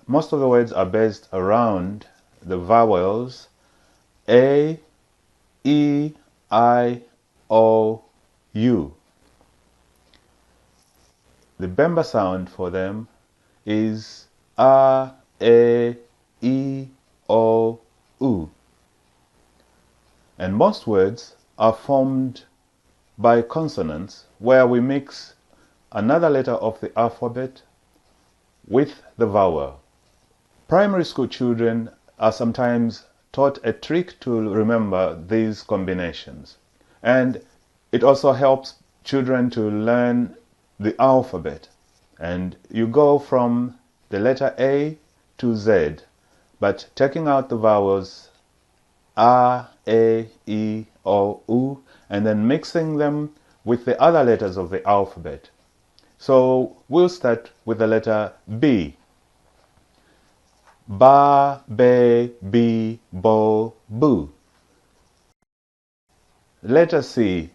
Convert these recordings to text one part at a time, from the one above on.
most of the words are based around the vowels A, E, I, O, U. The Bemba sound for them is A, E, O, U. And most words are formed by consonants, where we mix another letter of the alphabet with the vowel. Primary school children are sometimes taught a trick to remember these combinations. And it also helps children to learn the alphabet. And you go from the letter A to Z, but taking out the vowels A, E, O, U, and then mixing them with the other letters of the alphabet. So we'll start with the letter B. Ba, be, bi, bo, bu. Letter C.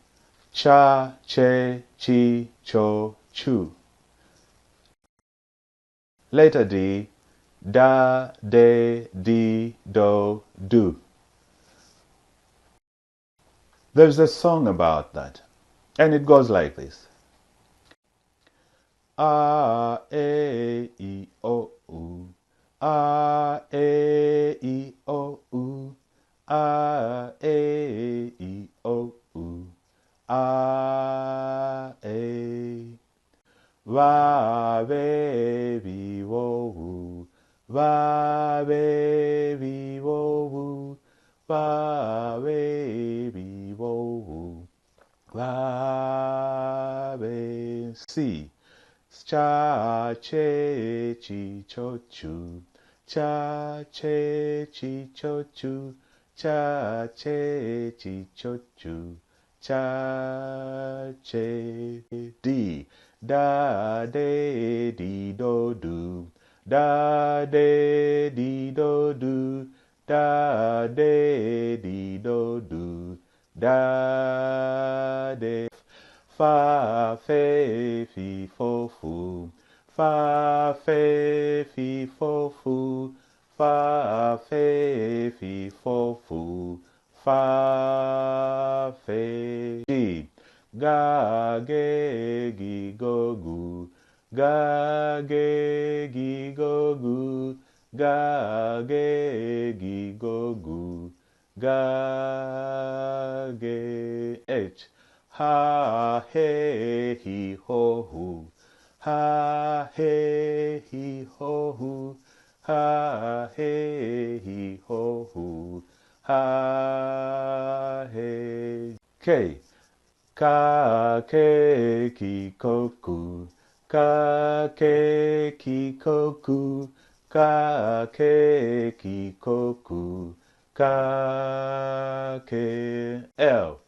Cha, che, chi, cho, chu. Letter D. Da, de, di, do, do. There's a song about that, and it goes like this. A, E, O, U. A, E, O, U. A, E, O, U. A, Va, be, bi, wo, wu. Va, be, bi, wo, wu. Va, be, bi, wo, wu. Va, be, si. Cha, che, chi, cho, chu. Cha, che, chi, cho, chu. Cha, che, chi, cho, chu. Cha, che, di. Da, de, di, do, do. Da, de, di, do, do. Da, de, di, do, do. Da, de. Fa, fe, fi, fo, fu. Fa, fe, fi, fo, fu. Fa, fe, fi, fo, fu. Fa, fe, di. Ga, ge, gi, go, gu. Ga, ge, gi, go, gu. Ga, ge, gi, go, gu. Ga, ge, h. Ha, he, hi, ho, hu. Ha, he, hi, ho, hu. Ha, he, hi, ho, hu. Ha, he. K. Ka, ke, ki, ko, ku. Ka, ke, ki, ko, ku. Ka, ke, ki, ko, ku. Ka, ke. L.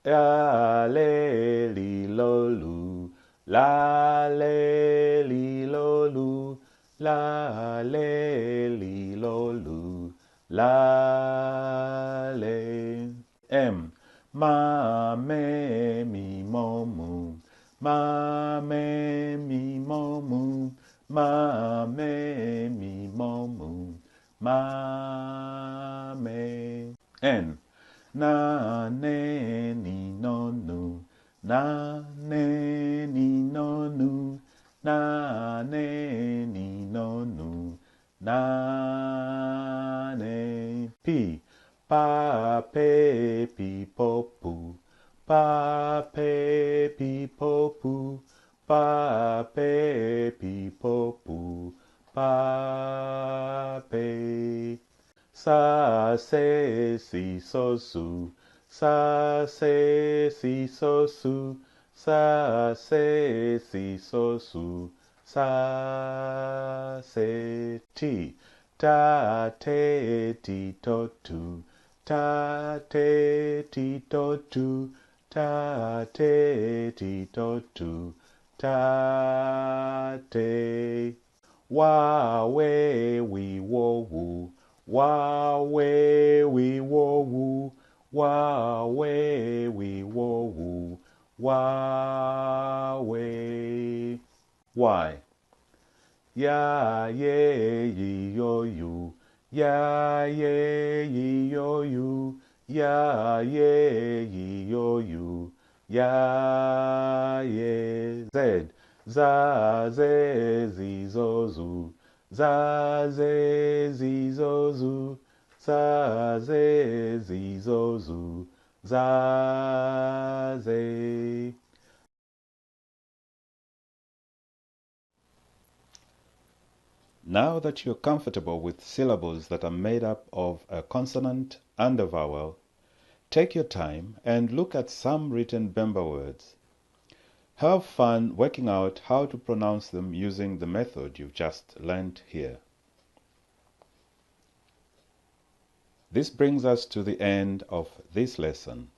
La, le, li, lo, lu. La, le, li, lo, lu. La, le, li, lo, lu. La, le. M. Ma, me, mi, mo, mu. Ma, me, mi, mo, mu. Ma, me, mi, mo, mu. Ma, me. N. Na, ne, ni, no, nu. Na, ne, ni, no, nu. Na, ne, ni, no, nu. Na, ne. P. Pa, pe, pi, po, pu. Pa, pe, pi, po, pu. Pa, pe, pi, po, pu. Pa, pe. Sa, se, si, so, su. Sa, se, si, so, su. Sa, se, si, so, su. Sa, se, ti. Ta, te, ti, to, tu. Ta, te, ti, to, tu. Ta, te, ti, to, tu. Ta, te. Wa, we, wi, wo, wu. Wa, we, wi, wo, wu. Wa, we, wi, wo, wu. Wa, we. Y. ya, ye, yo, you, ya, ye, yo, you, ya, ye, yo, you, ya, ye. Z, za, ze, zi, zo, zu, za, ze, zi, zo, zu, za, ze, zi, zo, zu, za, ze. Now that you're comfortable with syllables that are made up of a consonant and a vowel, take your time and look at some written Bemba words. Have fun working out how to pronounce them using the method you've just learnt here. This brings us to the end of this lesson.